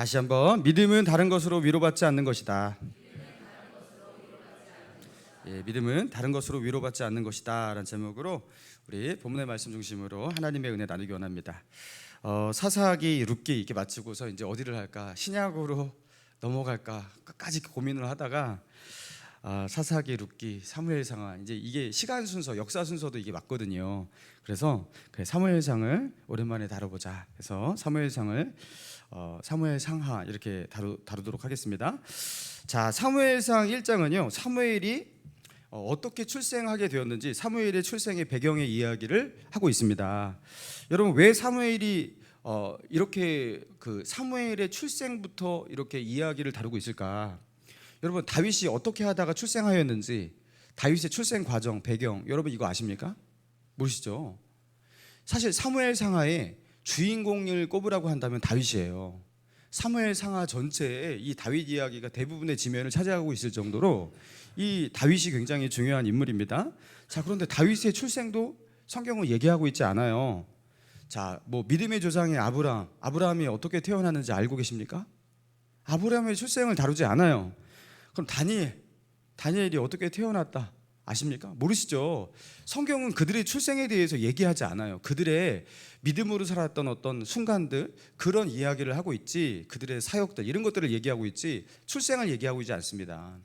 다시 한번 믿음은 다른 것으로 위로받지 않는 것이다. 예, 믿음은 다른 것으로 위로받지 않는 것이다 라는 제목으로 우리 본문의 말씀 중심으로 하나님의 은혜 나누기 원합니다. 사사기 룻기 이렇게 마치고서 이제 어디를 할까, 신약으로 넘어갈까 끝까지 고민을 하다가 사사기 룻기 사무엘상하, 이제 이게 시간 순서, 역사 순서도 이게 맞거든요. 그래서 사무엘상을 오랜만에 다뤄보자 해서 사무엘상하 이렇게 다루도록 하겠습니다. 자, 사무엘상 1장은요 사무엘이 어떻게 출생하게 되었는지, 사무엘의 출생의 배경의 이야기를 하고 있습니다. 여러분, 왜 사무엘이 이렇게 사무엘의 출생부터 이렇게 이야기를 다루고 있을까? 여러분, 다윗이 어떻게 하다가 출생하였는지, 다윗의 출생 과정, 배경, 여러분 이거 아십니까? 모르시죠? 사실 사무엘상하의 주인공을 꼽으라고 한다면 다윗이에요. 사무엘상하 전체에 이 다윗 이야기가 대부분의 지면을 차지하고 있을 정도로 이 다윗이 굉장히 중요한 인물입니다. 자, 그런데 다윗의 출생도 성경은 얘기하고 있지 않아요. 자, 뭐 믿음의 조상의 아브라함이 어떻게 태어났는지 알고 계십니까? 아브라함의 출생을 다루지 않아요. 그럼 다니엘이 어떻게 태어났다 아십니까? 모르시죠? 성경은 그들의 출생에 대해서 얘기하지 않아요. 그들의 믿음으로 살았던 어떤 순간들, 그런 이야기를 하고 있지, 그들의 사역들 이런 것들을 얘기하고 있지 출생을 얘기하고 있지 않습니다.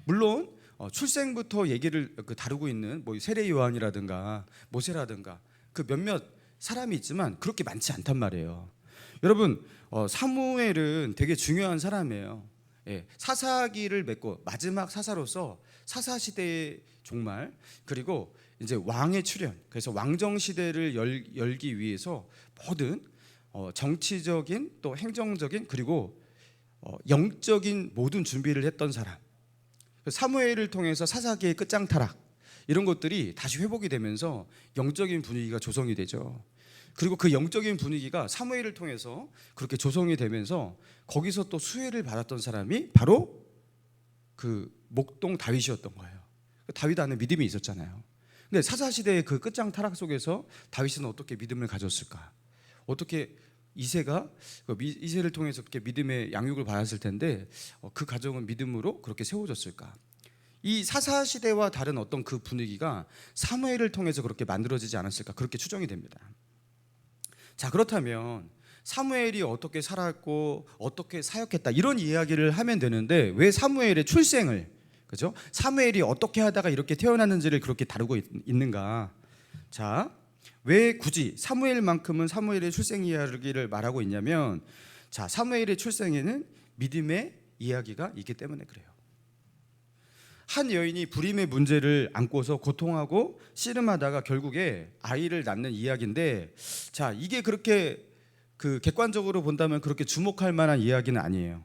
물론 출생부터 얘기를 다루고 있는 뭐 세례 요한이라든가 모세라든가 그 몇몇 사람이 있지만 그렇게 많지 않단 말이에요. 여러분, 사무엘은 되게 중요한 사람이에요. 예, 사사기를 맺고 마지막 사사로서 사사 시대의 종말, 그리고 이제 왕의 출현, 그래서 왕정 시대를 열기 위해서 모든 정치적인 또 행정적인 그리고 영적인 모든 준비를 했던 사람. 사무엘을 통해서 사사기의 끝장타락 이런 것들이 다시 회복이 되면서 영적인 분위기가 조성이 되죠. 그리고 그 영적인 분위기가 사무엘을 통해서 그렇게 조성이 되면서 거기서 또 수혜를 받았던 사람이 바로 그 목동 다윗이었던 거예요. 다윗 안에 믿음이 있었잖아요. 근데 사사시대의 그 끝장타락 속에서 다윗은 어떻게 믿음을 가졌을까? 어떻게 이새를 통해서 그렇게 믿음의 양육을 받았을 텐데 그 가정은 믿음으로 그렇게 세워졌을까? 이 사사시대와 다른 어떤 그 분위기가 사무엘을 통해서 그렇게 만들어지지 않았을까? 그렇게 추정이 됩니다. 자, 그렇다면 사무엘이 어떻게 살았고 어떻게 사역했다 이런 이야기를 하면 되는데 왜 사무엘의 출생을, 그죠? 사무엘이 어떻게 하다가 이렇게 태어났는지를 그렇게 다루고 있는가? 자, 왜 굳이 사무엘만큼은 사무엘의 출생 이야기를 말하고 있냐면, 자, 사무엘의 출생에는 믿음의 이야기가 있기 때문에 그래요. 한 여인이 불임의 문제를 안고서 고통하고 씨름하다가 결국에 아이를 낳는 이야기인데, 자, 이게 그렇게 객관적으로 본다면 그렇게 주목할 만한 이야기는 아니에요.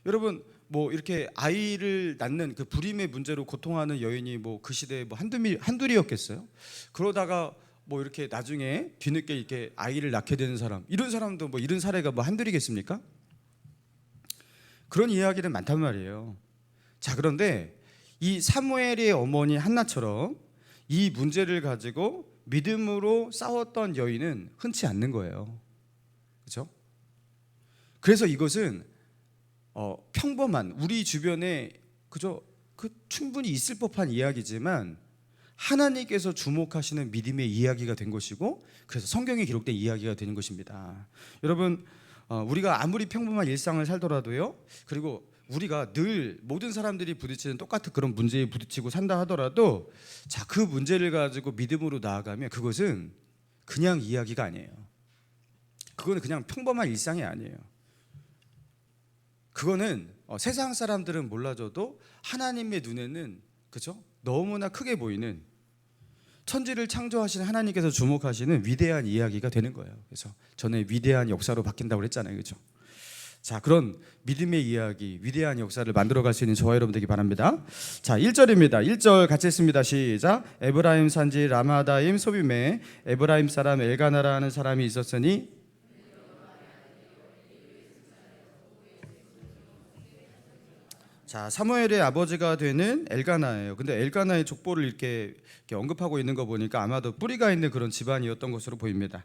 여러분, 뭐 이렇게 아이를 낳는 그 불임의 문제로 고통하는 여인이 뭐 그 시대에 뭐 한둘이었겠어요? 그러다가 뭐 이렇게 나중에 뒤늦게 이렇게 아이를 낳게 되는 사람, 이런 사람도 뭐 이런 사례가 뭐 한둘이겠습니까? 그런 이야기는 많단 말이에요. 자, 그런데 이 사무엘의 어머니 한나처럼 이 문제를 가지고 믿음으로 싸웠던 여인은 흔치 않는 거예요. 그렇죠? 그래서 이것은 평범한 우리 주변에 충분히 있을 법한 이야기지만 하나님께서 주목하시는 믿음의 이야기가 된 것이고, 그래서 성경에 기록된 이야기가 되는 것입니다. 여러분, 우리가 아무리 평범한 일상을 살더라도요, 그리고 우리가 늘 모든 사람들이 부딪히는 똑같은 그런 문제에 부딪히고 산다 하더라도, 자, 그 문제를 가지고 믿음으로 나아가면 그것은 그냥 이야기가 아니에요. 그거는 그냥 평범한 일상이 아니에요. 그거는 세상 사람들은 몰라줘도 하나님의 눈에는, 그렇죠? 너무나 크게 보이는, 천지를 창조하신 하나님께서 주목하시는 위대한 이야기가 되는 거예요. 그래서 전에 위대한 역사로 바뀐다고 그랬잖아요, 그렇죠? 자, 그런 믿음의 이야기, 위대한 역사를 만들어갈 수 있는 저와 여러분 되기 바랍니다. 자, 1절입니다. 1절 같이 했습니다. 시작. 에브라임 산지 라마다임 소빔에 에브라임 사람 엘가나라는 사람이 있었으니. 자, 사무엘의 아버지가 되는 엘가나예요. 근데 엘가나의 족보를 이렇게 언급하고 있는 거 보니까 아마도 뿌리가 있는 그런 집안이었던 것으로 보입니다.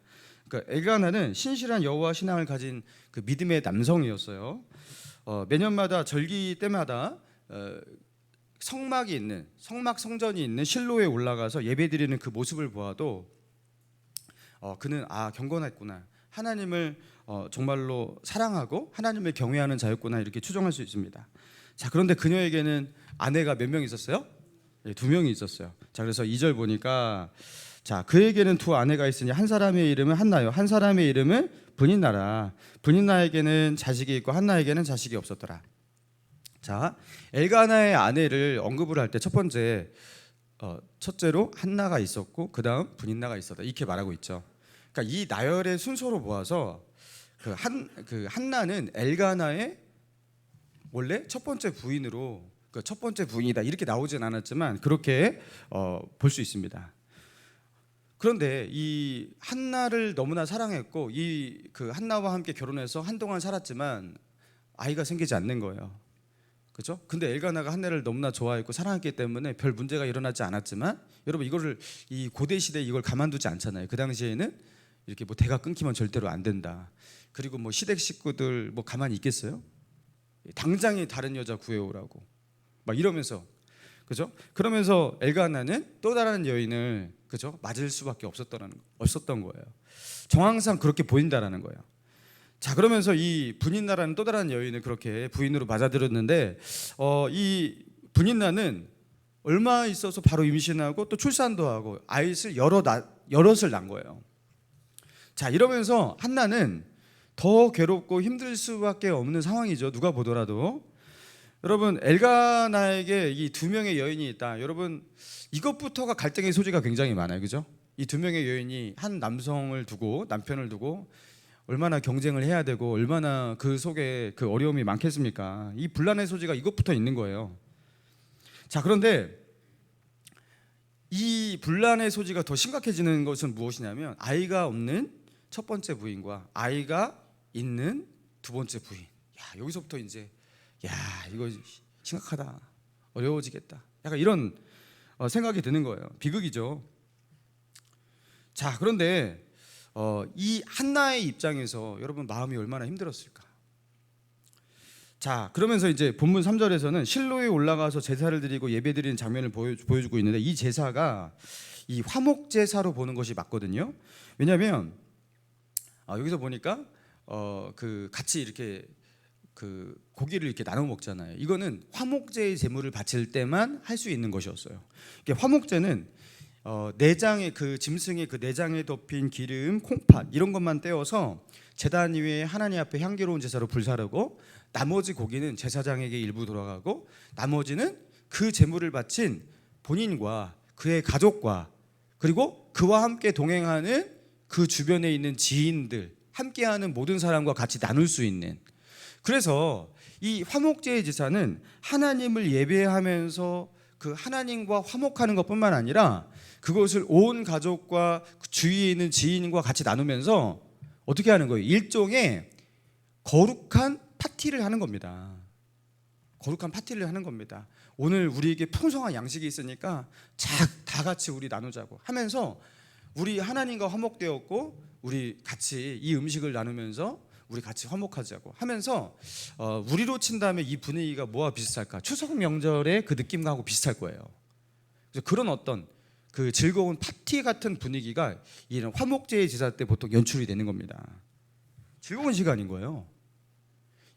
그러니까 엘가나는 신실한 여호와 신앙을 가진 그 믿음의 남성이었어요. 매년마다 절기 때마다 성막이 있는 성막 성전이 있는 실로에 올라가서 예배드리는 그 모습을 보아도 그는 경건했구나, 하나님을 정말로 사랑하고 하나님을 경외하는 자였구나, 이렇게 추정할 수 있습니다. 자, 그런데 그녀에게는 아내가 몇 명 있었어요? 네, 2명이 있었어요. 자, 그래서 2절 보니까 자, 그에게는 2 아내가 있으니 한 사람의 이름은 한나요, 한 사람의 이름은 브닛나라. 브닛나에게는 자식이 있고 한나에게는 자식이 없었더라. 자, 엘가나의 아내를 언급을 할 때 첫째로 한나가 있었고 그 다음 브닛나가 있었다, 이렇게 말하고 있죠. 그러니까 이 나열의 순서로 보아서 그 한나는 엘가나의 원래 첫 번째 부인으로, 그 첫 번째 부인이다 이렇게 나오진 않았지만 그렇게 볼 수 있습니다. 그런데 이 한나를 너무나 사랑했고 그 한나와 함께 결혼해서 한동안 살았지만 아이가 생기지 않는 거예요. 그렇죠? 근데 엘가나가 한나를 너무나 좋아했고 사랑했기 때문에 별 문제가 일어나지 않았지만, 여러분 이거를 이 고대 시대에 이걸 가만두지 않잖아요. 그 당시에는 이렇게 뭐 대가 끊기면 절대로 안 된다. 그리고 뭐 시댁 식구들 뭐 가만히 있겠어요? 당장에 다른 여자 구해오라고 막 이러면서, 그죠? 그러면서 엘가나는 또 다른 여인을, 그죠? 맞을 수밖에 없었던 거예요. 정황상 그렇게 보인다라는 거예요. 자, 그러면서 이 브닛나라는 또 다른 여인을 그렇게 부인으로 맞아들였는데 이 브닛나는 얼마 있어서 바로 임신하고 또 출산도 하고 아이를 여럿을 낳은 거예요. 자, 이러면서 한나는 더 괴롭고 힘들 수밖에 없는 상황이죠. 누가 보더라도. 여러분, 엘가나에게 이 2명의 여인이 있다. 여러분, 이것부터가 갈등의 소지가 굉장히 많아요. 그죠? 이 2명의 여인이 한 남성을 두고, 남편을 두고 얼마나 경쟁을 해야 되고 얼마나 그 속에 그 어려움이 많겠습니까? 이 분란의 소지가 이것부터 있는 거예요. 자, 그런데 이 분란의 소지가 더 심각해지는 것은 무엇이냐면 아이가 없는 첫 번째 부인과 아이가 있는 두 번째 부인. 야, 여기서부터 이제 이거 심각하다, 어려워지겠다, 약간 이런 생각이 드는 거예요. 비극이죠. 자, 그런데 이 한나의 입장에서 여러분 마음이 얼마나 힘들었을까. 자, 그러면서 이제 본문 3절에서는 실로에 올라가서 제사를 드리고 예배드리는 장면을 보여주고 있는데 이 제사가 이 화목 제사로 보는 것이 맞거든요. 왜냐하면 여기서 보니까 그 같이 이렇게 그 고기를 이렇게 나눠 먹잖아요. 이거는 화목제의 제물을 바칠 때만 할 수 있는 것이었어요. 화목제는 내장의 그 짐승의 그 내장에 덮인 기름, 콩팥 이런 것만 떼어서 제단 위에 하나님 앞에 향기로운 제사로 불사르고, 나머지 고기는 제사장에게 일부 돌아가고 나머지는 그 제물을 바친 본인과 그의 가족과 그리고 그와 함께 동행하는 그 주변에 있는 지인들, 함께하는 모든 사람과 같이 나눌 수 있는. 그래서 이 화목제의 제사는 하나님을 예배하면서 그 하나님과 화목하는 것뿐만 아니라 그것을 온 가족과 주위에 있는 지인과 같이 나누면서 어떻게 하는 거예요? 일종의 거룩한 파티를 하는 겁니다. 거룩한 파티를 하는 겁니다. 오늘 우리에게 풍성한 양식이 있으니까 다 같이 우리 나누자고 하면서 우리 하나님과 화목되었고 우리 같이 이 음식을 나누면서 우리 같이 화목하자고 하면서 우리로 친다면 이 분위기가 뭐와 비슷할까? 추석 명절의 그 느낌하고 비슷할 거예요. 그래서 그런 어떤 그 즐거운 파티 같은 분위기가 이런 화목제의 제사 때 보통 연출이 되는 겁니다. 즐거운 시간인 거예요.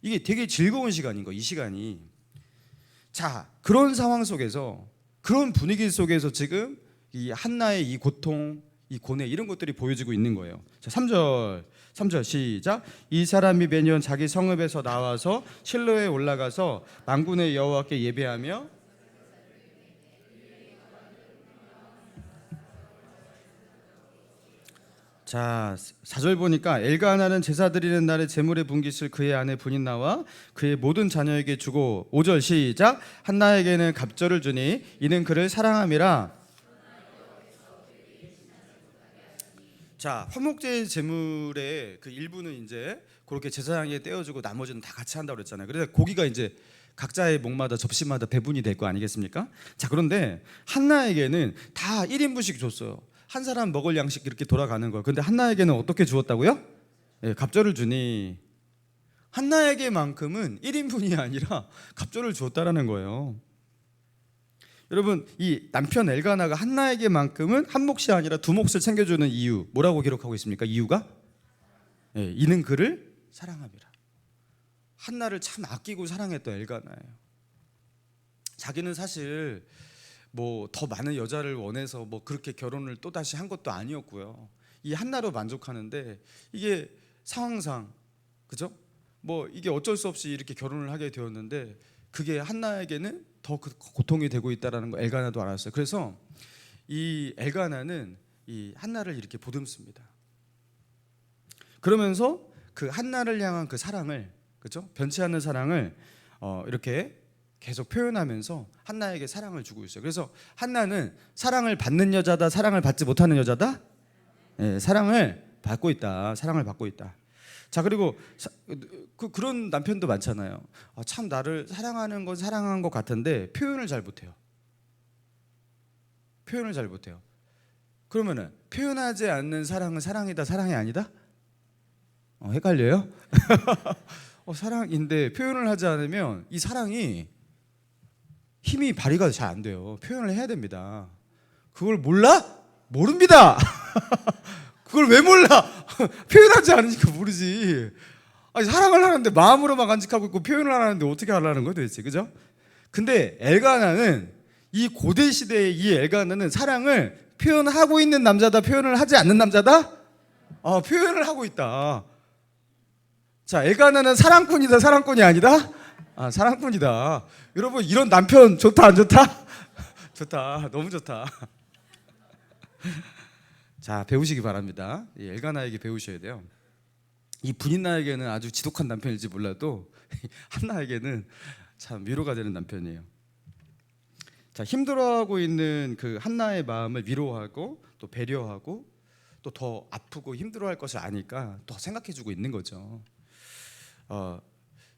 이게 되게 즐거운 시간인 거예요, 이 시간이. 자, 그런 상황 속에서, 그런 분위기 속에서 지금 이 한나의 이 고통, 이 고뇌 이런 것들이 보여지고 있는 거예요. 자, 3절 시작. 이 사람이 매년 자기 성읍에서 나와서 실로에 올라가서 만군의 여호와께 예배하며, 자, 4절 보니까 엘가나는 제사 드리는 날에 제물의 분깃을 그의 아내 브닛나와 그의 모든 자녀에게 주고, 5절 시작. 한나에게는 갑절을 주니 이는 그를 사랑함이라. 자, 화목제 제물의 그 일부는 이제 그렇게 제사장에 떼어주고 나머지는 다 같이 한다고 그랬잖아요. 그래서 고기가 이제 각자의 목마다 접시마다 배분이 될 거 아니겠습니까? 자, 그런데 한나에게는 다 1인분씩 줬어요. 한 사람 먹을 양식 이렇게 돌아가는 거예요. 근데 한나에게는 어떻게 주었다고요? 예, 갑절을 주니 한나에게만큼은 1인분이 아니라 갑절을 주었다라는 거예요. 여러분, 이 남편 엘가나가 한나에게만큼은 한 몫이 아니라 두 몫을 챙겨주는 이유 뭐라고 기록하고 있습니까? 이유가 예, 이는 그를 사랑함이라. 한나를 참 아끼고 사랑했던 엘가나예요. 자기는 사실 뭐 더 많은 여자를 원해서 뭐 그렇게 결혼을 또 다시 한 것도 아니었고요. 이 한나로 만족하는데 이게 상황상 그죠? 뭐 이게 어쩔 수 없이 이렇게 결혼을 하게 되었는데 그게 한나에게는 더 고통이 되고 있다라는 거 엘가나도 알았어요. 그래서 이 엘가나는 이 한나를 이렇게 보듬습니다. 그러면서 그 한나를 향한 그 사랑을 그죠? 변치 않는 사랑을 이렇게 계속 표현하면서 한나에게 사랑을 주고 있어요. 그래서 한나는 사랑을 받는 여자다, 사랑을 받지 못하는 여자다. 예, 사랑을 받고 있다. 사랑을 받고 있다. 자, 그리고 그런 남편도 많잖아요. 참 나를 사랑하는 건 사랑한 것 같은데 표현을 잘 못해요. 표현을 잘 못해요. 그러면은 표현하지 않는 사랑은 사랑이다, 사랑이 아니다? 헷갈려요? 사랑인데 표현을 하지 않으면 이 사랑이 힘이 발휘가 잘 안 돼요. 표현을 해야 됩니다. 그걸 몰라? 모릅니다. 그걸 왜 몰라? 표현하지 않으니까 모르지. 아니, 사랑을 하는데 마음으로만 간직하고 있고 표현을 하는데 어떻게 하려는 거예요 도대체, 그죠? 근데 엘가나는 이 고대 시대의 이 엘가나는 사랑을 표현하고 있는 남자다, 표현을 하지 않는 남자다? 표현을 하고 있다. 자, 엘가나는 사랑꾼이다, 사랑꾼이 아니다? 사랑꾼이다. 여러분, 이런 남편 좋다, 안 좋다? 좋다, 너무 좋다. 자, 배우시기 바랍니다. 엘가나에게 배우셔야 돼요. 이 분인나에게는 아주 지독한 남편일지 몰라도 한나에게는 참 위로가 되는 남편이에요. 자, 힘들어하고 있는 그 한나의 마음을 위로하고 또 배려하고 또 더 아프고 힘들어할 것을 아니까 더 생각해주고 있는 거죠.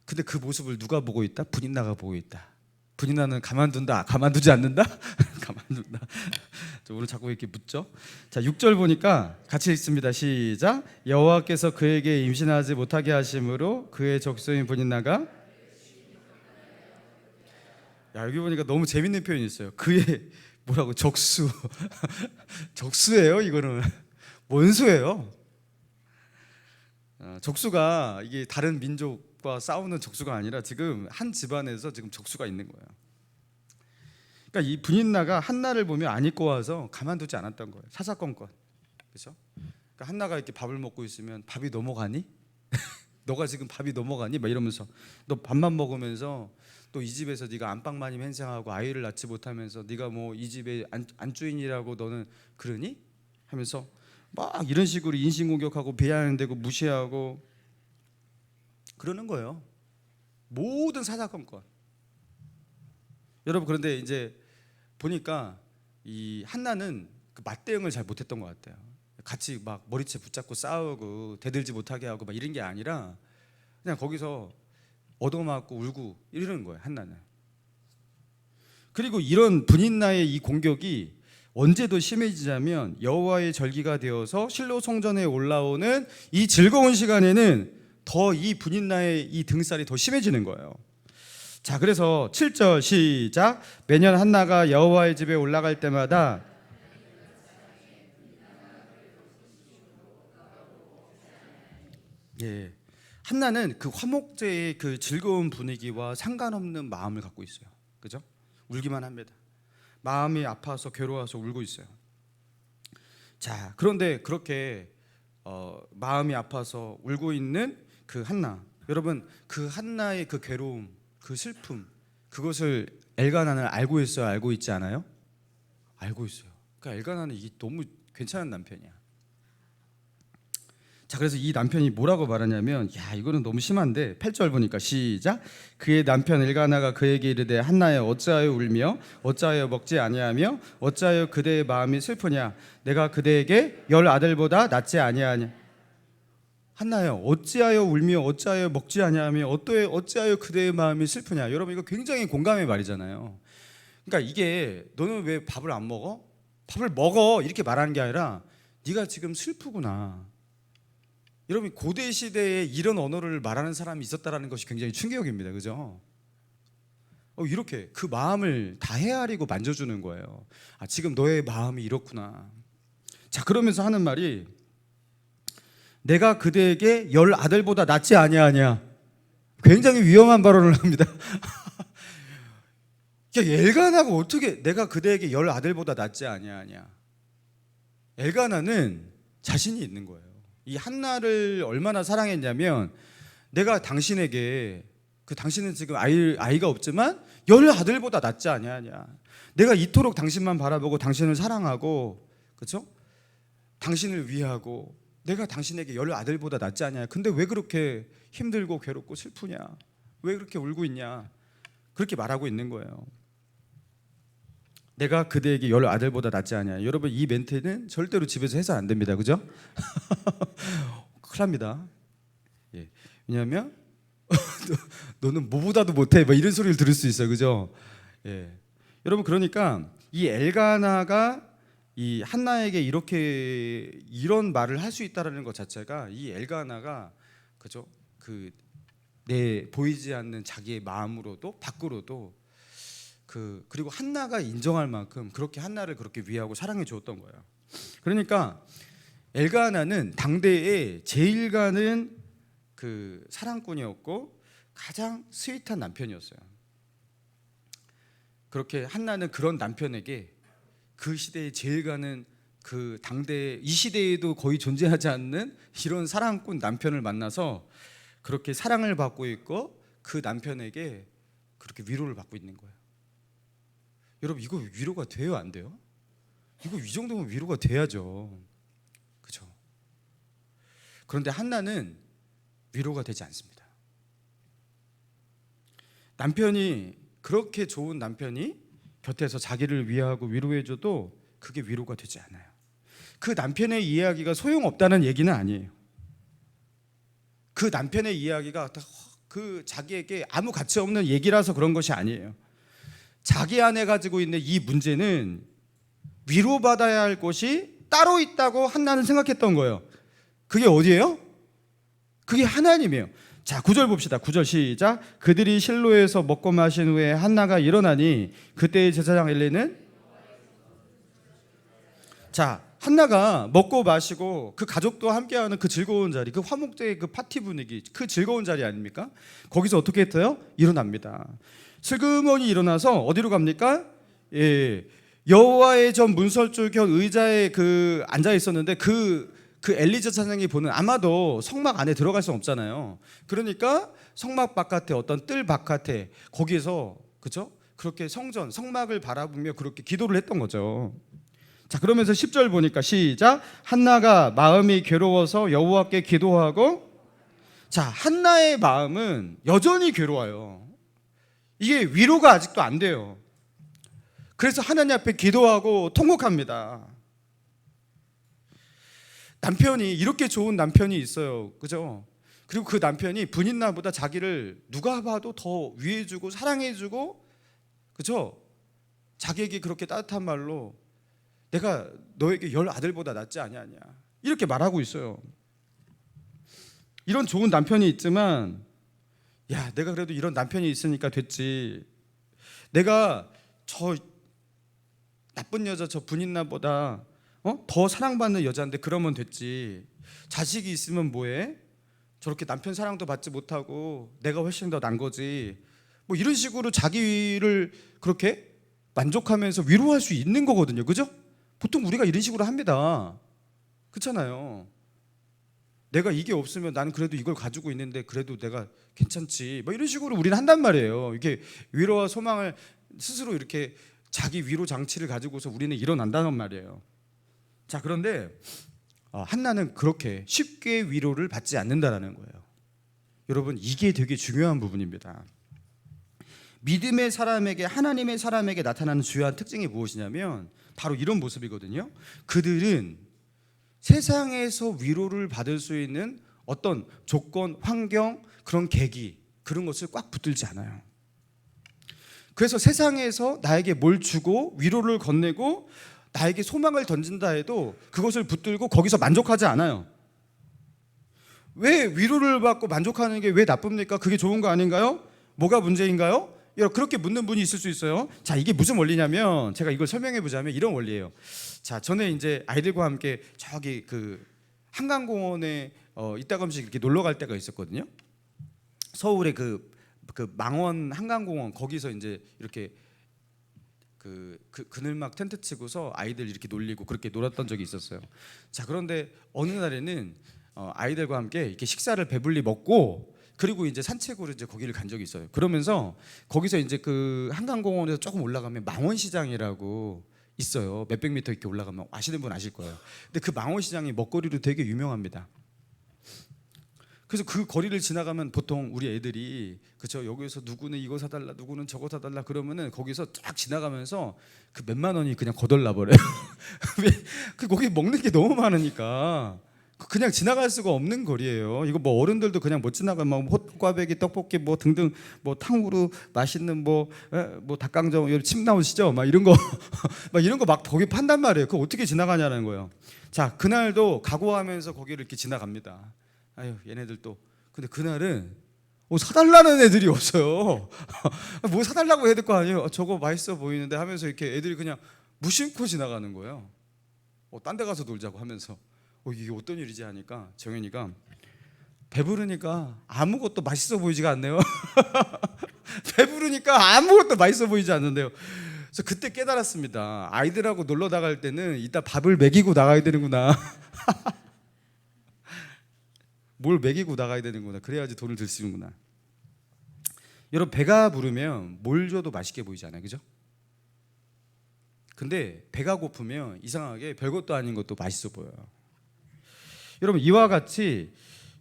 근데 그 모습을 누가 보고 있다? 분인나가 보고 있다. 분인나는 가만둔다, 가만두지 않는다? 가만둔다. 오늘 자꾸 이렇게 묻죠. 자, 6절 보니까 같이 읽습니다. 시작. 여호와께서 그에게 임신하지 못하게 하심으로 그의 적수인 분인나가 여기 보니까 너무 재밌는 표현이 있어요. 그의 뭐라고? 적수. 적수예요. 이거는 원수예요. 적수가 이게 다른 민족과 싸우는 적수가 아니라 지금 한 집안에서 지금 적수가 있는 거예요. 그러니까 이 분인나가 한나를 보면 안 입고 와서 가만두지 않았던 거예요. 사사건건. 그렇죠? 그러니까 한나가 이렇게 밥을 먹고 있으면 밥이 넘어가니? 너가 지금 밥이 넘어가니? 막 이러면서 너 밥만 먹으면서 또 이 집에서 네가 안방마님 행세하고 아이를 낳지 못하면서 네가 뭐 이 집의 안주인이라고 너는 그러니? 하면서 막 이런 식으로 인신공격하고 비하인되고 무시하고 그러는 거예요. 모든 사사건건. 여러분, 그런데 이제 보니까 이 한나는 그 맞대응을 잘 못했던 것 같아요. 같이 막 머리채 붙잡고 싸우고 대들지 못하게 하고 막 이런 게 아니라 그냥 거기서 얻어맞고 울고 이러는 거예요, 한나는. 그리고 이런 분인나의 이 공격이 언제 더 심해지자면 여호와의 절기가 되어서 실로 성전에 올라오는 이 즐거운 시간에는 더 이 분인나의 이 등살이 더 심해지는 거예요. 자, 그래서 7절 시작. 매년 한나가 여호와의 집에 올라갈 때마다 한나는 그 화목제의 그 즐거운 분위기와 상관없는 마음을 갖고 있어요. 그죠? 울기만 합니다. 마음이 아파서 괴로워서 울고 있어요. 자, 그런데 그렇게 마음이 아파서 울고 있는 그 한나, 여러분, 그 한나의 그 괴로움, 그 슬픔, 그것을 엘가나는 알고 있어요? 알고 있지 않아요? 알고 있어요. 그러니까 엘가나는 이게 너무 괜찮은 남편이야. 자, 그래서 이 남편이 뭐라고 말하냐면, 야, 이거는 너무 심한데 8절 보니까 시작. 그의 남편 엘가나가 그에게 이르되 한나여 어찌하여 울며 어찌하여 먹지 아니하며 어찌하여 그대의 마음이 슬프냐? 내가 그대에게 10 아들보다 낫지 아니하냐? 한나여 어찌하여 울며 어찌하여 먹지 아니하며 어찌하여 그대의 마음이 슬프냐? 여러분, 이거 굉장히 공감의 말이잖아요. 그러니까 이게 너는 왜 밥을 안 먹어? 밥을 먹어 이렇게 말하는 게 아니라 네가 지금 슬프구나. 여러분 고대 시대에 이런 언어를 말하는 사람이 있었다라는 것이 굉장히 충격입니다. 그죠? 이렇게 그 마음을 다 헤아리고 만져주는 거예요. 지금 너의 마음이 이렇구나. 자, 그러면서 하는 말이 내가 그대에게 10 아들보다 낫지 아니하냐. 굉장히 위험한 발언을 합니다. 엘가나가 어떻게 내가 그대에게 10 아들보다 낫지 아니하냐. 엘가나는 자신이 있는 거예요. 이 한나를 얼마나 사랑했냐면 내가 당신에게 당신은 지금 아이가 없지만 10 아들보다 낫지 아니하냐. 내가 이토록 당신만 바라보고 당신을 사랑하고 그렇죠? 당신을 위하고 내가 당신에게 10 아들보다 낫지 않냐. 근데 왜 그렇게 힘들고 괴롭고 슬프냐? 왜 그렇게 울고 있냐? 그렇게 말하고 있는 거예요. 내가 그대에게 10 아들보다 낫지 않냐. 여러분 이 멘트는 절대로 집에서 해서 안 됩니다. 그죠? 큰일 납니다. 예. 왜냐하면 너는 뭐보다도 못해 뭐 이런 소리를 들을 수 있어요. 그죠? 예. 여러분 그러니까 이 엘가나가 이 한나에게 이런 말을 할 수 있다라는 것 자체가 이 엘가나가 그죠? 내 보이지 않는 자기의 마음으로도 밖으로도 그리고 한나가 인정할 만큼 그렇게 한나를 그렇게 위하고 사랑해 주었던 거예요. 그러니까 엘가나는 당대에 제일 가는 사랑꾼이었고 가장 스윗한 남편이었어요. 그렇게 한나는 그런 남편에게 그 시대에 제일 가는 당대 이 시대에도 거의 존재하지 않는 이런 사랑꾼 남편을 만나서 그렇게 사랑을 받고 있고 그 남편에게 그렇게 위로를 받고 있는 거예요. 여러분 이거 위로가 돼요, 안 돼요? 이거 이 정도면 위로가 돼야죠. 그렇죠? 그런데 한나는 위로가 되지 않습니다. 남편이 그렇게 좋은 남편이 곁에서 자기를 위하고 위로해줘도 그게 위로가 되지 않아요. 그 남편의 이야기가 소용없다는 얘기는 아니에요. 그 남편의 이야기가 자기에게 아무 가치 없는 얘기라서 그런 것이 아니에요. 자기 안에 가지고 있는 이 문제는 위로받아야 할 곳이 따로 있다고 한나는 생각했던 거예요. 그게 어디예요? 그게 하나님이에요. 자, 9절 봅시다. 9절 시작. 그들이 실로에서 먹고 마신 후에 한나가 일어나니 그때의 제사장 엘리는 자, 한나가 먹고 마시고 그 가족도 함께하는 그 즐거운 자리, 그 화목제의 그 파티 분위기, 그 즐거운 자리 아닙니까? 거기서 어떻게 했어요? 일어납니다. 슬그머니 일어나서 어디로 갑니까? 여호와의 전 문설주 곁 의자에 앉아 있었는데 그 엘리자 사장이 보는 아마도 성막 안에 들어갈 수 없잖아요. 그러니까 성막 바깥에 어떤 뜰 바깥에 거기에서 그죠? 그렇게 성막을 바라보며 그렇게 기도를 했던 거죠. 자, 그러면서 10절 보니까 시작. 한나가 마음이 괴로워서 여호와께 기도하고 자, 한나의 마음은 여전히 괴로워요. 이게 위로가 아직도 안 돼요. 그래서 하나님 앞에 기도하고 통곡합니다. 남편이 이렇게 좋은 남편이 있어요. 그죠? 그리고 그 남편이 분인나보다 자기를 누가 봐도 더 위해주고 사랑해주고 그죠? 자기에게 그렇게 따뜻한 말로 내가 너에게 10 아들보다 낫지 아니하냐 이렇게 말하고 있어요. 이런 좋은 남편이 있지만 야, 내가 그래도 이런 남편이 있으니까 됐지. 내가 저 나쁜 여자 저 분인나보다 더 사랑받는 여자인데 그러면 됐지. 자식이 있으면 뭐해? 저렇게 남편 사랑도 받지 못하고 내가 훨씬 더 난 거지. 뭐 이런 식으로 자기를 그렇게 만족하면서 위로할 수 있는 거거든요. 그죠? 보통 우리가 이런 식으로 합니다. 그렇잖아요. 내가 이게 없으면 나는 그래도 이걸 가지고 있는데 그래도 내가 괜찮지. 뭐 이런 식으로 우리는 한단 말이에요. 이렇게 위로와 소망을 스스로 이렇게 자기 위로 장치를 가지고서 우리는 일어난다는 말이에요. 자, 그런데 한나는 그렇게 쉽게 위로를 받지 않는다라는 거예요. 여러분 이게 되게 중요한 부분입니다. 믿음의 사람에게 하나님의 사람에게 나타나는 주요한 특징이 무엇이냐면 바로 이런 모습이거든요. 그들은 세상에서 위로를 받을 수 있는 어떤 조건, 환경, 그런 계기 그런 것을 꽉 붙들지 않아요. 그래서 세상에서 나에게 뭘 주고 위로를 건네고 나에게 소망을 던진다 해도 그것을 붙들고 거기서 만족하지 않아요. 왜 위로를 받고 만족하는 게 왜 나쁩니까? 그게 좋은 거 아닌가요? 뭐가 문제인가요? 그렇게 묻는 분이 있을 수 있어요. 자, 이게 무슨 원리냐면 제가 이걸 설명해 보자면 이런 원리예요. 자, 전에 이제 아이들과 함께 저기 그 한강공원에 이따금씩 이렇게 놀러 갈 때가 있었거든요. 서울의 그 망원 한강공원 거기서 이제 이렇게 그늘막 텐트 치고서 아이들 이렇게 놀리고 그렇게 놀았던 적이 있었어요. 자, 그런데 어느 날에는 아이들과 함께 이렇게 식사를 배불리 먹고 그리고 이제 산책으로 이제 거기를 간 적이 있어요. 그러면서 거기서 이제 그 한강공원에서 조금 올라가면 망원시장이라고 있어요. 몇백 미터 이렇게 올라가면 아시는 분 아실 거예요. 근데 그 망원시장이 먹거리로 되게 유명합니다. 그래서 그 거리를 지나가면 보통 우리 애들이 그쵸, 여기서 누구는 이거 사달라 누구는 저거 사달라 그러면은 거기서 쫙 지나가면서 그 몇만 원이 그냥 거덜나 버려요. 그 거기 먹는 게 너무 많으니까 그냥 지나갈 수가 없는 거리예요. 이거 뭐 어른들도 그냥 못 지나가면 헛꽈배기 떡볶이 뭐 등등 뭐 탕후루 맛있는 뭐 닭강정 침 나오시죠? 막 이런 거 막 이런 거 막 거기 판단 말이에요. 그거 어떻게 지나가냐는 거예요. 자, 그날도 각오하면서 거기를 이렇게 지나갑니다. 아유, 얘네들 또 근데 그날은 사달라는 애들이 없어요. 뭐 사달라고 해야 될 거 아니에요. 저거 맛있어 보이는데 하면서 이렇게 애들이 그냥 무심코 지나가는 거예요. 딴 데 가서 놀자고 하면서 이게 어떤 일이지 하니까 정현이가 배부르니까 아무것도 맛있어 보이지가 않네요. 배부르니까 아무것도 맛있어 보이지 않는데요. 그래서 그때 깨달았습니다. 아이들하고 놀러 나갈 때는 이따 밥을 먹이고 나가야 되는구나. 뭘 먹이고 나가야 되는구나. 그래야지 돈을 들 수 있는구나. 여러분, 배가 부르면 뭘 줘도 맛있게 보이잖아요, 그죠? 근데 배가 고프면 이상하게 별것도 아닌 것도 맛있어 보여요. 여러분, 이와 같이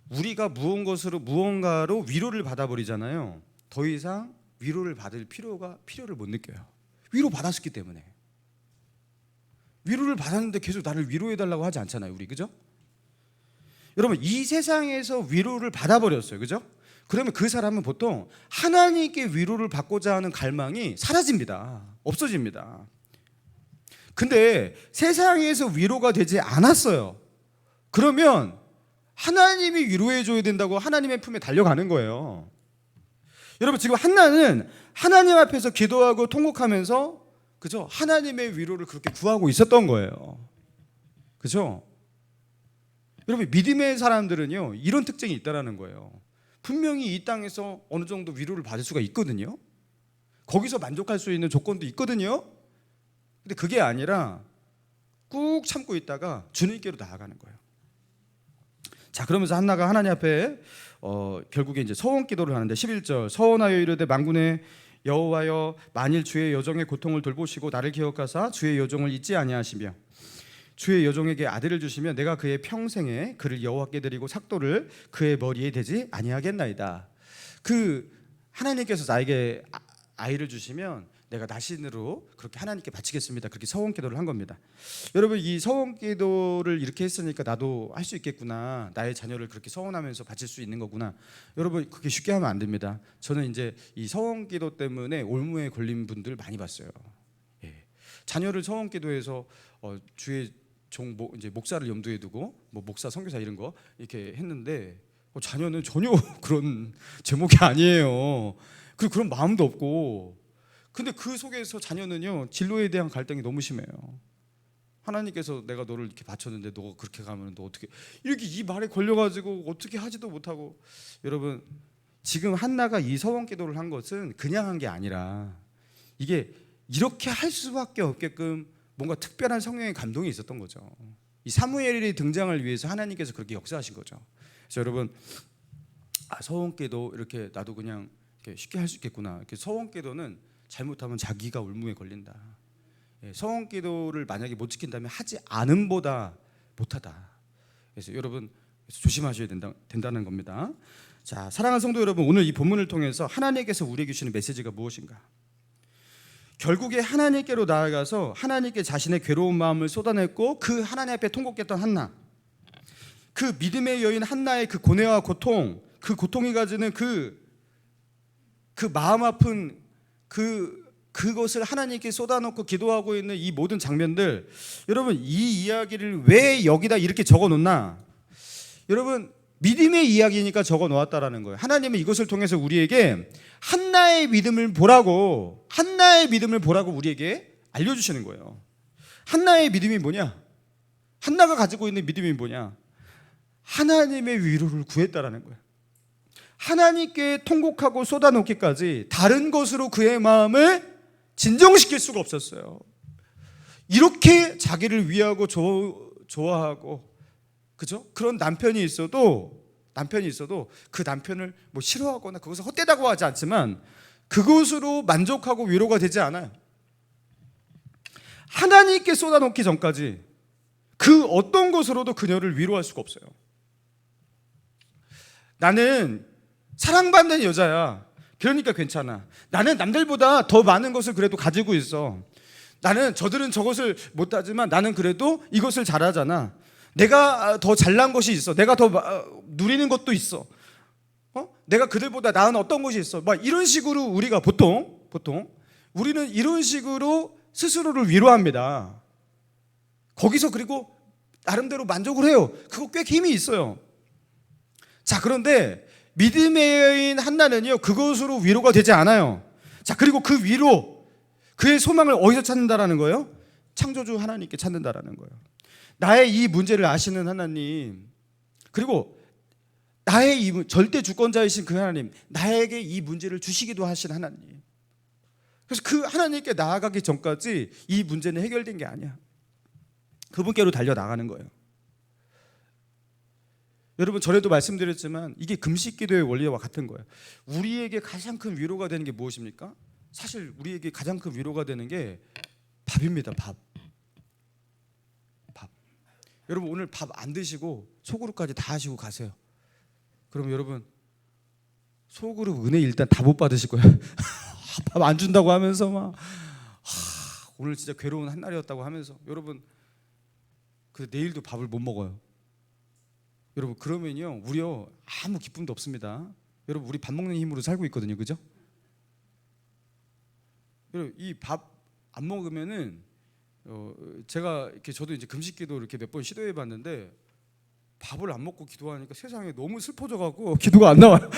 우리가 무언가로 위로를 받아버리잖아요. 더 이상 위로를 받을 필요를 못 느껴요. 위로 받았기 때문에. 위로를 받았는데 계속 나를 위로해달라고 하지 않잖아요, 우리, 그죠? 여러분, 이 세상에서 위로를 받아버렸어요, 그죠? 그러면 그 사람은 보통 하나님께 위로를 받고자 하는 갈망이 사라집니다. 없어집니다. 근데 세상에서 위로가 되지 않았어요. 그러면 하나님이 위로해 줘야 된다고 하나님의 품에 달려가는 거예요. 여러분, 지금 한나는 하나님 앞에서 기도하고 통곡하면서 그죠? 하나님의 위로를 그렇게 구하고 있었던 거예요. 그죠? 여러분, 믿음의 사람들은요 이런 특징이 있다라는 거예요. 분명히 이 땅에서 어느 정도 위로를 받을 수가 있거든요. 거기서 만족할 수 있는 조건도 있거든요. 근데 그게 아니라 꾹 참고 있다가 주님께로 나아가는 거예요. 자, 그러면서 한나가 하나님 앞에 결국에 이제 서원 기도를 하는데 11절 서원하여 이르되 만군의 여호와여 만일 주의 여종의 고통을 돌보시고 나를 기억하사 주의 여종을 잊지 아니하시며 주의 여종에게 아들을 주시면 내가 그의 평생에 그를 여호와께 드리고 삭도를 그의 머리에 대지 아니하겠나이다. 그 하나님께서 나에게 아이를 주시면 내가 나신으로 그렇게 하나님께 바치겠습니다. 그렇게 서원 기도를 한 겁니다. 여러분, 이 서원 기도를 이렇게 했으니까 나도 할 수 있겠구나. 나의 자녀를 그렇게 서원하면서 바칠 수 있는 거구나. 여러분, 그렇게 쉽게 하면 안 됩니다. 저는 이제 이 서원 기도 때문에 올무에 걸린 분들 많이 봤어요. 예. 자녀를 서원 기도해서 주의 종 이제 목사를 염두에 두고 뭐 목사 선교사 이런 거 이렇게 했는데 자녀는 전혀 그런 제목이 아니에요. 그리고 그런 마음도 없고. 근데 그 속에서 자녀는요 진로에 대한 갈등이 너무 심해요. 하나님께서 내가 너를 이렇게 바쳤는데 너가 그렇게 가면 너 어떻게 이렇게 이 말에 걸려가지고 어떻게 하지도 못하고. 여러분, 지금 한나가 이 서원 기도를 한 것은 그냥 한 게 아니라 이게 이렇게 할 수밖에 없게끔 뭔가 특별한 성령의 감동이 있었던 거죠. 이 사무엘의 등장을 위해서 하나님께서 그렇게 역사하신 거죠. 그래서 여러분, 서원기도 이렇게 나도 그냥 이렇게 쉽게 할 수 있겠구나. 이렇게 서원기도는 잘못하면 자기가 올무에 걸린다. 서원기도를 만약에 못 지킨다면 하지 않음보다 못하다. 그래서 여러분 조심하셔야 된다는 겁니다. 자, 사랑하는 성도 여러분, 오늘 이 본문을 통해서 하나님께서 우리에게 주시는 메시지가 무엇인가? 결국에 하나님께로 나아가서 하나님께 자신의 괴로운 마음을 쏟아냈고 그 하나님 앞에 통곡했던 한나, 그 믿음의 여인 한나의 그 고뇌와 고통, 그 고통이 가지는 그 마음 아픈 그 그것을 하나님께 쏟아놓고 기도하고 있는 이 모든 장면들, 여러분 이 이야기를 왜 여기다 이렇게 적어놓나? 여러분 믿음의 이야기니까 적어놓았다라는 거예요. 하나님은 이것을 통해서 우리에게 한나의 믿음을 보라고 우리에게 알려주시는 거예요. 한나의 믿음이 뭐냐? 한나가 가지고 있는 믿음이 뭐냐? 하나님의 위로를 구했다라는 거예요. 하나님께 통곡하고 쏟아놓기까지 다른 것으로 그의 마음을 진정시킬 수가 없었어요. 이렇게 자기를 위하고 좋아하고, 그죠? 그런 남편이 있어도 그 남편을 뭐 싫어하거나 그것을 헛되다고 하지 않지만 그것으로 만족하고 위로가 되지 않아요. 하나님께 쏟아놓기 전까지 그 어떤 것으로도 그녀를 위로할 수가 없어요. 나는 사랑받는 여자야. 그러니까 괜찮아. 나는 남들보다 더 많은 것을 그래도 가지고 있어. 나는 저들은 저것을 못하지만 나는 그래도 이것을 잘하잖아. 내가 더 잘난 것이 있어. 내가 더 누리는 것도 있어. 내가 그들보다 나은 어떤 것이 있어. 막 이런 식으로 우리가 보통 우리는 이런 식으로 스스로를 위로합니다. 거기서 그리고 나름대로 만족을 해요. 그거 꽤 힘이 있어요. 자, 그런데 믿음의 여인 한나는요, 그것으로 위로가 되지 않아요. 자, 그리고 그 위로, 그의 소망을 어디서 찾는다라는 거예요? 창조주 하나님께 찾는다라는 거예요. 나의 이 문제를 아시는 하나님, 그리고 나의 이 절대 주권자이신 그 하나님, 나에게 이 문제를 주시기도 하신 하나님. 그래서 그 하나님께 나아가기 전까지 이 문제는 해결된 게 아니야. 그분께로 달려나가는 거예요. 여러분, 전에도 말씀드렸지만 이게 금식기도의 원리와 같은 거예요. 우리에게 가장 큰 위로가 되는 게 무엇입니까? 사실 우리에게 가장 큰 위로가 되는 게 밥입니다. 밥. 여러분, 오늘 밥 안 드시고 소그룹까지 다 하시고 가세요. 그럼 여러분, 소그룹 은혜 일단 다 못 받으실 거예요. 밥 안 준다고 하면서 막 오늘 진짜 괴로운 한 날이었다고 하면서, 여러분 그 내일도 밥을 못 먹어요. 여러분, 그러면요 우리요 아무 기쁨도 없습니다. 여러분, 우리 밥 먹는 힘으로 살고 있거든요, 그죠? 여러분, 이 밥 안 먹으면은 제가 이렇게 저도 이제 금식기도 이렇게 몇 번 시도해봤는데 밥을 안 먹고 기도하니까 세상에 너무 슬퍼져갖고 기도가 안 나와요.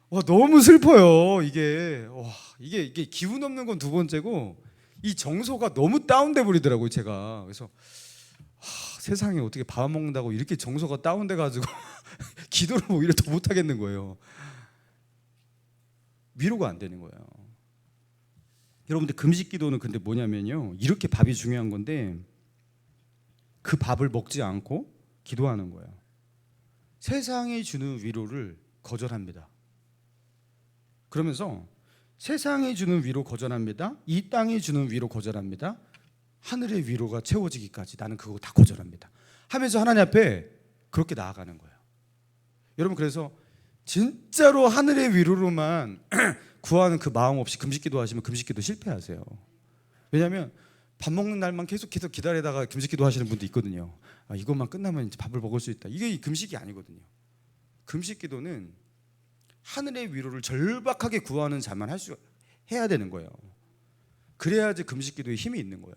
와, 너무 슬퍼요. 이게 기운 없는 건 두 번째고, 이 정서가 너무 다운돼 버리더라고요, 제가. 그래서 세상에 어떻게 밥 안 먹는다고 이렇게 정서가 다운돼 가지고 기도를 오히려 더 못 하겠는 거예요. 위로가 안 되는 거예요. 여러분들, 금식 기도는 근데 뭐냐면요, 이렇게 밥이 중요한 건데 그 밥을 먹지 않고 기도하는 거예요. 세상이 주는 위로를 거절합니다. 그러면서 세상이 주는 위로 거절합니다. 이 땅이 주는 위로 거절합니다. 하늘의 위로가 채워지기까지 나는 그거 다 거절합니다 하면서 하나님 앞에 그렇게 나아가는 거예요. 여러분, 그래서 진짜로 하늘의 위로로만 구하는 그 마음 없이 금식기도 하시면 금식기도 실패하세요. 왜냐하면 밥 먹는 날만 계속 기다리다가 금식기도 하시는 분도 있거든요. 이것만 끝나면 이제 밥을 먹을 수 있다. 이게 금식이 아니거든요. 금식기도는 하늘의 위로를 절박하게 구하는 자만 해야 되는 거예요. 그래야지 금식기도에 힘이 있는 거예요.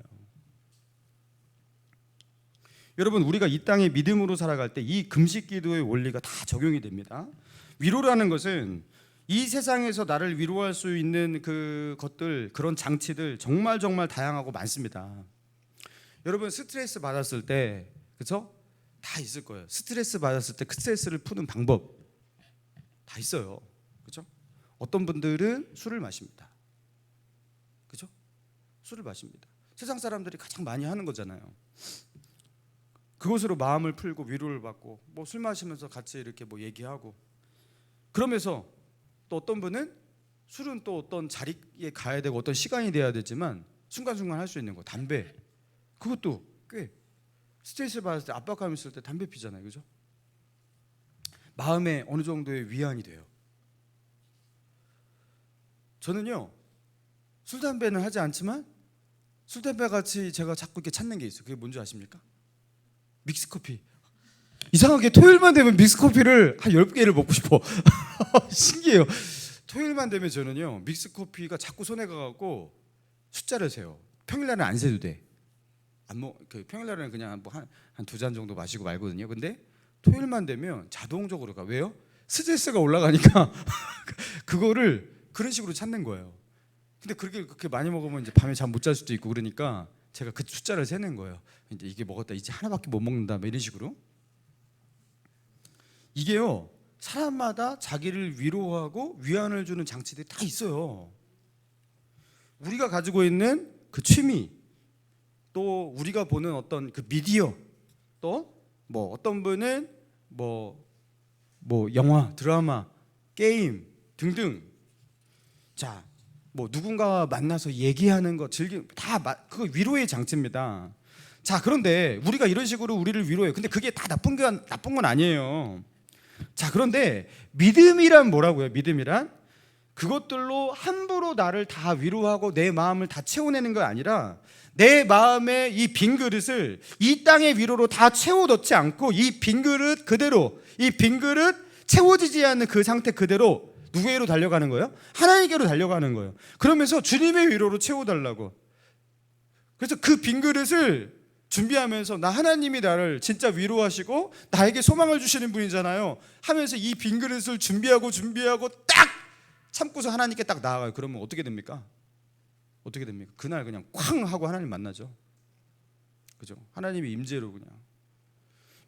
여러분, 우리가 이 땅에 믿음으로 살아갈 때 이 금식기도의 원리가 다 적용이 됩니다. 위로라는 것은 이 세상에서 나를 위로할 수 있는 그 것들, 그런 장치들 정말 다양하고 많습니다. 여러분, 스트레스 받았을 때, 그렇죠? 다 있을 거예요. 스트레스 받았을 때 그 스트레스를 푸는 방법 다 있어요. 그렇죠? 어떤 분들은 술을 마십니다. 그렇죠? 술을 마십니다. 세상 사람들이 가장 많이 하는 거잖아요. 그것으로 마음을 풀고 위로를 받고, 뭐 술 마시면서 같이 이렇게 뭐 얘기하고, 그러면서 또 어떤 분은 술은 또 어떤 자리에 가야 되고 어떤 시간이 돼야 되지만 순간순간 할 수 있는 거, 담배, 그것도 꽤 스트레스 받았을 때, 압박감 있을 때 담배 피잖아요, 그죠? 마음에 어느 정도의 위안이 돼요. 저는요 술 담배는 하지 않지만 술 담배 같이 제가 자꾸 이렇게 찾는 게 있어요. 그게 뭔지 아십니까? 믹스커피. 이상하게 토요일만 되면 믹스커피를 한 10개를 먹고 싶어. 신기해요. 토요일만 되면 저는요 믹스커피가 자꾸 손에 가갖고 숫자를 세요. 평일날은 안 세도 돼. 평일날은 그냥 뭐 한 두 잔 정도 마시고 말거든요. 근데 토요일만 되면 자동적으로 가. 왜요? 스트레스가 올라가니까 그거를 그런 식으로 찾는 거예요. 근데 그렇게 많이 먹으면 이제 밤에 잠 못 잘 수도 있고 그러니까 제가 그 숫자를 세는 거예요. 이제 이게 먹었다 이제 하나밖에 못 먹는다 뭐 이런 식으로. 이게요 사람마다 자기를 위로하고 위안을 주는 장치들이 다 있어요. 우리가 가지고 있는 그 취미, 또 우리가 보는 어떤 그 미디어, 또 뭐 어떤 분은 뭐 영화, 드라마, 게임 등등. 자, 뭐 누군가와 만나서 얘기하는 거 다 그거 위로의 장치입니다. 자, 그런데 우리가 이런 식으로 우리를 위로해요. 근데 그게 다 나쁜 건 아니에요. 자, 그런데 믿음이란 뭐라고요? 믿음이란 그것들로 함부로 나를 다 위로하고 내 마음을 다 채워내는 거 아니라 내 마음의 이 빈 그릇을 이 땅의 위로로 다 채워 넣지 않고 이 빈 그릇 그대로, 이 빈 그릇 채워지지 않는 그 상태 그대로 누구에게로 달려가는 거예요? 하나님께로 달려가는 거예요. 그러면서 주님의 위로로 채워달라고. 그래서 그 빈 그릇을 준비하면서 나 하나님이 나를 진짜 위로하시고 나에게 소망을 주시는 분이잖아요 하면서 이 빈 그릇을 준비하고 딱 참고서 하나님께 딱 나아가요. 그러면 어떻게 됩니까? 그날 그냥 쾅 하고 하나님 만나죠. 그죠? 하나님의 임재로 그냥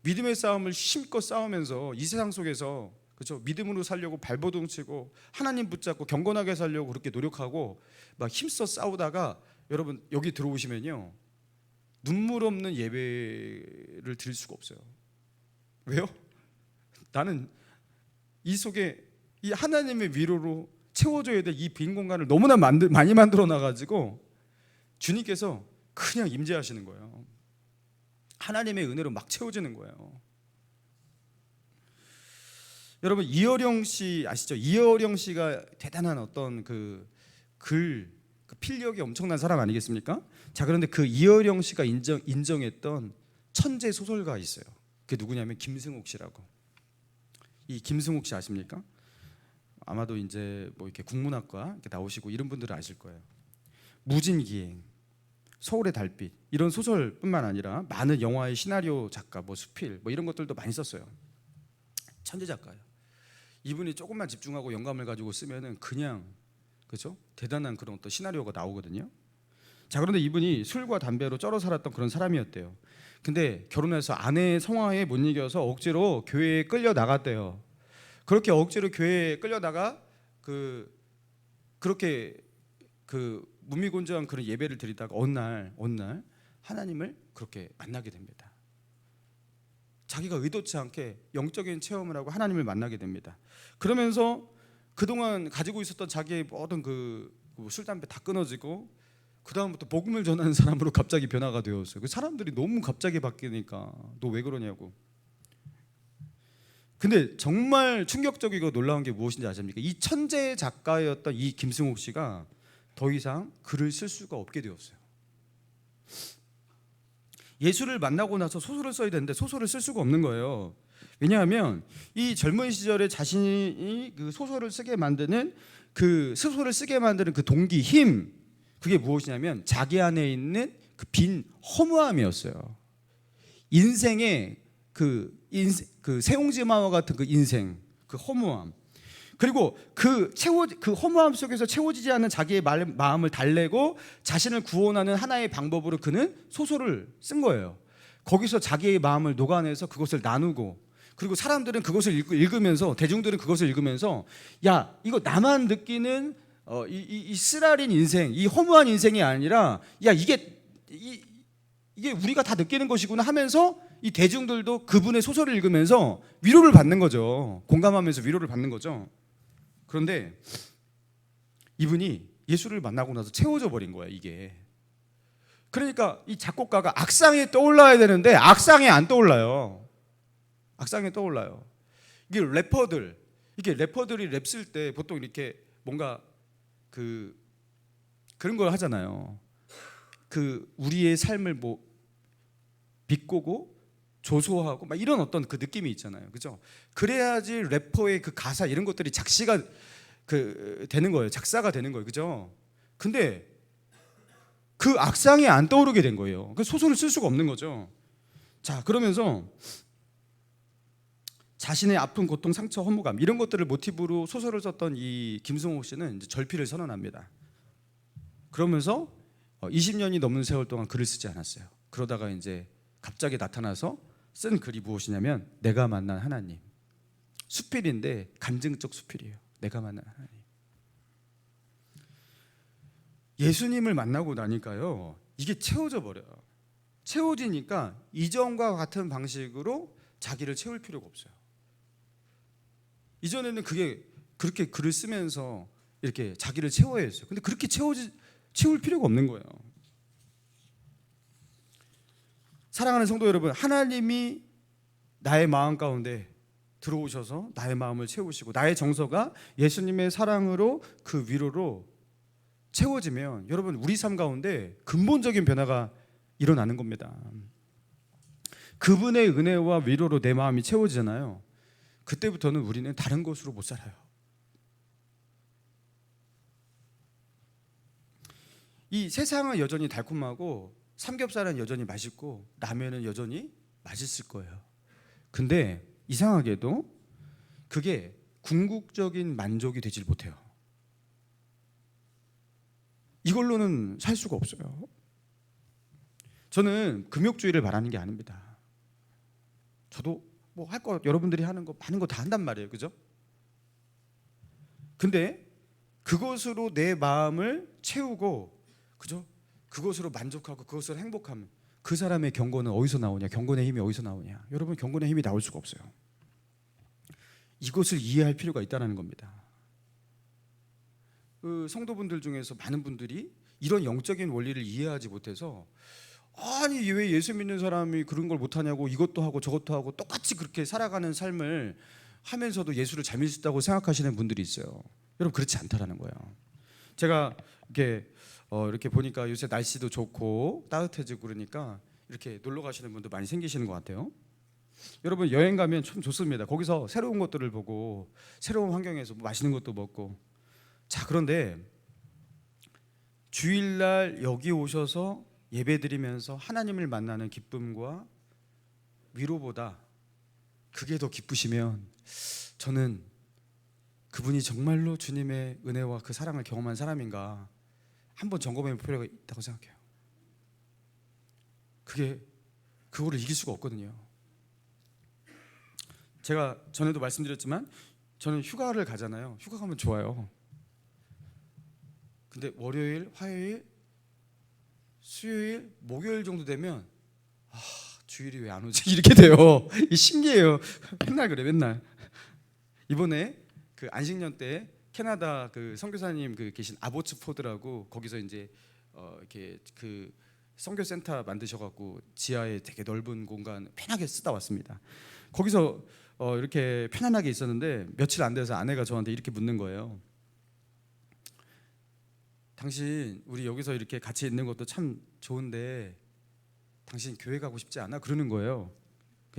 믿음의 싸움을 힘껏 싸우면서 이 세상 속에서 그죠? 믿음으로 살려고 발버둥 치고 하나님 붙잡고 경건하게 살려고 그렇게 노력하고 막 힘써 싸우다가 여러분 여기 들어오시면요 눈물 없는 예배를 드릴 수가 없어요. 왜요? 나는 이 속에 이 하나님의 위로로 채워줘야 될 이 빈 공간을 너무나 많이 만들어 놔가지고 주님께서 그냥 임재하시는 거예요. 하나님의 은혜로 막 채워지는 거예요. 여러분 이어령 씨 아시죠? 이어령 씨가 대단한 어떤 그 필력이 엄청난 사람 아니겠습니까? 자, 그런데 그 이어령 씨가 인정했던 천재 소설가 있어요. 그게 누구냐면 김승옥 씨라고. 이 김승옥 씨 아십니까? 아마도 이제 뭐 이렇게 국문학과 이렇게 나오시고 이런 분들은 아실 거예요. 무진기행, 서울의 달빛 이런 소설뿐만 아니라 많은 영화의 시나리오 작가, 뭐 수필 뭐 이런 것들도 많이 썼어요. 천재 작가예요. 이분이 조금만 집중하고 영감을 가지고 쓰면은 그냥 그렇죠? 대단한 그런 어떤 시나리오가 나오거든요. 자, 그런데 이분이 술과 담배로 쩔어 살았던 그런 사람이었대요. 근데 결혼해서 아내의 성화에 못 이겨서 억지로 교회에 끌려 나갔대요. 그렇게 억지로 교회에 끌려다가 그렇게 무미곤조한 그런 예배를 드리다가 어느 날 하나님을 그렇게 만나게 됩니다. 자기가 의도치 않게 영적인 체험을 하고 하나님을 만나게 됩니다. 그러면서 그동안 가지고 있었던 자기의 모든 술 담배 다 끊어지고 그 다음부터 복음을 전하는 사람으로 갑자기 변화가 되었어요. 그 사람들이 너무 갑자기 바뀌니까 너 왜 그러냐고. 근데 정말 충격적이고 놀라운 게 무엇인지 아십니까? 이 천재 작가였던 이 김승옥 씨가 더 이상 글을 쓸 수가 없게 되었어요. 예수를 만나고 나서 소설을 써야 되는데 소설을 쓸 수가 없는 거예요. 왜냐하면 이 젊은 시절에 자신이 그 소설을 쓰게 만드는 그 동기, 힘, 그게 무엇이냐면 자기 안에 있는 그 빈 허무함이었어요. 인생의 그 새옹지마와 같은 그 인생, 그 허무함, 그리고 그 허무함 속에서 채워지지 않는 자기의 마음을 달래고 자신을 구원하는 하나의 방법으로 그는 소설을 쓴 거예요. 거기서 자기의 마음을 녹아내서 그것을 나누고, 그리고 사람들은 그것을 읽으면서, 대중들은 그것을 읽으면서 야, 이거 나만 느끼는 이 쓰라린 인생, 이 허무한 인생이 아니라 야, 이게 우리가 다 느끼는 것이구나 하면서 이 대중들도 그분의 소설을 읽으면서 위로를 받는 거죠. 공감하면서 위로를 받는 거죠. 그런데 이분이 예수를 만나고 나서 채워져 버린 거야, 이게. 그러니까 이 작곡가가 악상이 떠올라야 되는데 악상이 안 떠올라요. 악상이 떠올라요. 이게 래퍼들이 랩 쓸 때 보통 이렇게 뭔가 그런 걸 하잖아요. 우리의 삶을 뭐 비꼬고 조소하고 막 이런 어떤 그 느낌이 있잖아요. 그죠? 그래야지 래퍼의 그 가사 이런 것들이 작시가 되는 거예요. 작사가 되는 거예요. 그죠? 근데 그 악상이 안 떠오르게 된 거예요. 그 소설을 쓸 수가 없는 거죠. 자, 그러면서 자신의 아픔, 고통, 상처, 허무감 이런 것들을 모티브로 소설을 썼던 이 김승옥 씨는 이제 절필을 선언합니다. 그러면서 20년이 넘는 세월 동안 글을 쓰지 않았어요. 그러다가 이제 갑자기 나타나서 쓴 글이 무엇이냐면 내가 만난 하나님. 수필인데 감증적 수필이에요. 내가 만난 하나님. 예수님을 만나고 나니까요, 이게 채워져 버려요. 채워지니까 이전과 같은 방식으로 자기를 채울 필요가 없어요. 이전에는 그렇게 글을 쓰면서 이렇게 자기를 채워야 했어요. 근데 그렇게 채울 필요가 없는 거예요. 사랑하는 성도 여러분, 하나님이 나의 마음 가운데 들어오셔서 나의 마음을 채우시고 나의 정서가 예수님의 사랑으로 그 위로로 채워지면 여러분 우리 삶 가운데 근본적인 변화가 일어나는 겁니다. 그분의 은혜와 위로로 내 마음이 채워지잖아요. 그때부터는 우리는 다른 것으로 못 살아요. 이 세상은 여전히 달콤하고 삼겹살은 여전히 맛있고 라면은 여전히 맛있을 거예요. 근데 이상하게도 그게 궁극적인 만족이 되질 못해요. 이걸로는 살 수가 없어요. 저는 금욕주의를 말하는 게 아닙니다. 저도 뭐 할 거 여러분들이 하는 거 많은 거 다 한단 말이에요. 그죠? 근데 그것으로 내 마음을 채우고 그죠? 그것으로 만족하고 그것으로 행복하면 그 사람의 경건은 어디서 나오냐? 경건의 힘이 어디서 나오냐? 여러분 경건의 힘이 나올 수가 없어요. 이것을 이해할 필요가 있다는 겁니다. 그 성도분들 중에서 많은 분들이 이런 영적인 원리를 이해하지 못해서 아니 왜 예수 믿는 사람이 그런 걸 못하냐고 이것도 하고 저것도 하고 똑같이 그렇게 살아가는 삶을 하면서도 예수를 잘 믿었다고 생각하시는 분들이 있어요. 여러분 그렇지 않다라는 거예요. 제가 이렇게 보니까 요새 날씨도 좋고 따뜻해지고 그러니까 이렇게 놀러 가시는 분도 많이 생기시는 것 같아요. 여러분 여행 가면 참 좋습니다. 거기서 새로운 것들을 보고 새로운 환경에서 맛있는 것도 먹고. 자, 그런데 주일날 여기 오셔서 예배드리면서 하나님을 만나는 기쁨과 위로보다 그게 더 기쁘시면 저는 그분이 정말로 주님의 은혜와 그 사랑을 경험한 사람인가 한번 점검해 볼 필요가 있다고 생각해요. 그거를 이길 수가 없거든요. 제가 전에도 말씀드렸지만 저는 휴가를 가잖아요. 휴가 가면 좋아요. 근데 월요일, 화요일, 수요일, 목요일 정도 되면 주일이 왜 안 오지? 이렇게 돼요. 이 신기해요. 맨날 그래, 맨날. 이번에 그 안식년 때 캐나다 그 선교사님 계신 아보츠포드라고 거기서 이제 이렇게 그 선교센터 만드셔갖고 지하에 되게 넓은 공간 편하게 쓰다 왔습니다. 거기서 이렇게 편안하게 있었는데 며칠 안 돼서 아내가 저한테 이렇게 묻는 거예요. 당신 우리 여기서 이렇게 같이 있는 것도 참 좋은데 당신 교회 가고 싶지 않아? 그러는 거예요.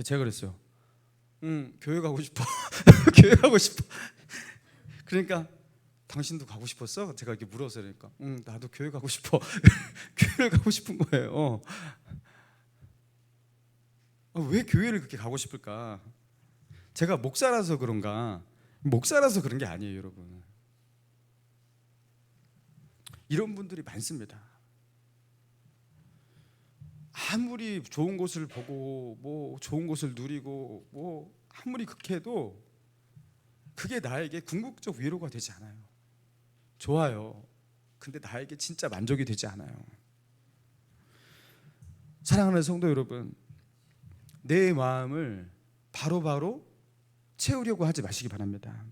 제가 그랬어요. 교회 가고 싶어. 교회 가고 싶어. 그러니까 당신도 가고 싶었어? 제가 이렇게 물어서 그러니까 나도 교회 가고 싶어. 교회를 가고 싶은 거예요. 왜 교회를 그렇게 가고 싶을까? 제가 목사라서 그런가? 목사라서 그런 게 아니에요, 여러분. 이런 분들이 많습니다. 아무리 좋은 곳을 보고 뭐 좋은 곳을 누리고 뭐 아무리 그렇게 해도 그게 나에게 궁극적 위로가 되지 않아요. 좋아요. 근데 나에게 진짜 만족이 되지 않아요. 사랑하는 성도 여러분, 내 마음을 바로바로 채우려고 하지 마시기 바랍니다.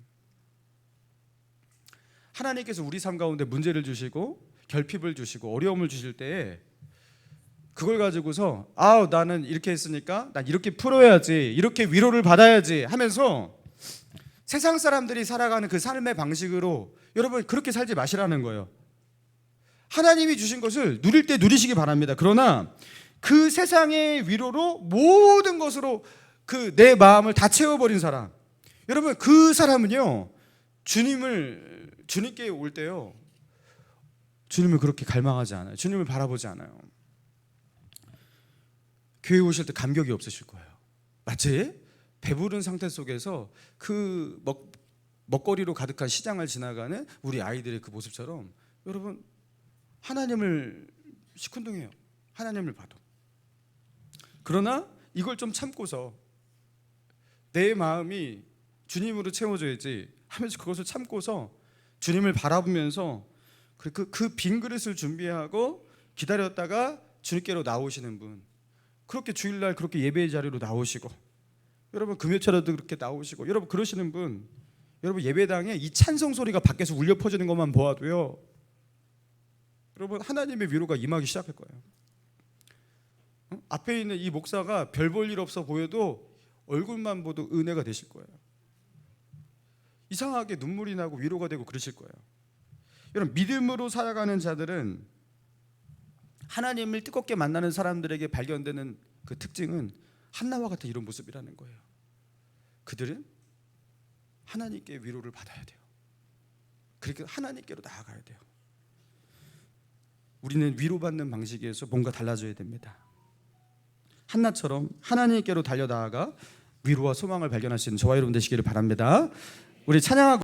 하나님께서 우리 삶 가운데 문제를 주시고 결핍을 주시고 어려움을 주실 때에 그걸 가지고서 나는 이렇게 했으니까 난 이렇게 풀어야지, 이렇게 위로를 받아야지 하면서 세상 사람들이 살아가는 그 삶의 방식으로 여러분 그렇게 살지 마시라는 거예요. 하나님이 주신 것을 누릴 때 누리시기 바랍니다. 그러나 그 세상의 위로로 모든 것으로 그 내 마음을 다 채워버린 사람, 여러분 그 사람은요 주님을 주님께 올 때요, 주님을 그렇게 갈망하지 않아요. 주님을 바라보지 않아요. 교회 오실 때 감격이 없으실 거예요. 마치 배부른 상태 속에서 그 먹거리로 가득한 시장을 지나가는 우리 아이들의 그 모습처럼 여러분, 하나님을 시큰둥해요. 하나님을 봐도. 그러나 이걸 좀 참고서 내 마음이 주님으로 채워져야지 하면서 그것을 참고서 주님을 바라보면서 그 빈 그릇을 준비하고 기다렸다가 주님께로 나오시는 분, 그렇게 주일날 그렇게 예배의 자리로 나오시고, 여러분 금요철에도 그렇게 나오시고, 여러분 그러시는 분, 여러분 예배당에 이 찬송 소리가 밖에서 울려 퍼지는 것만 보아도요, 여러분 하나님의 위로가 임하기 시작할 거예요. 앞에 있는 이 목사가 별 볼 일 없어 보여도 얼굴만 봐도 은혜가 되실 거예요. 이상하게 눈물이 나고 위로가 되고 그러실 거예요. 여러분, 믿음으로 살아가는 자들은 하나님을 뜨겁게 만나는 사람들에게 발견되는 그 특징은 한나와 같은 이런 모습이라는 거예요. 그들은 하나님께 위로를 받아야 돼요. 그러니까 하나님께로 나아가야 돼요. 우리는 위로받는 방식에서 뭔가 달라져야 됩니다. 한나처럼 하나님께로 달려나아가 위로와 소망을 발견할 수 있는 저와 여러분 되시기를 바랍니다. 우리 찬양하고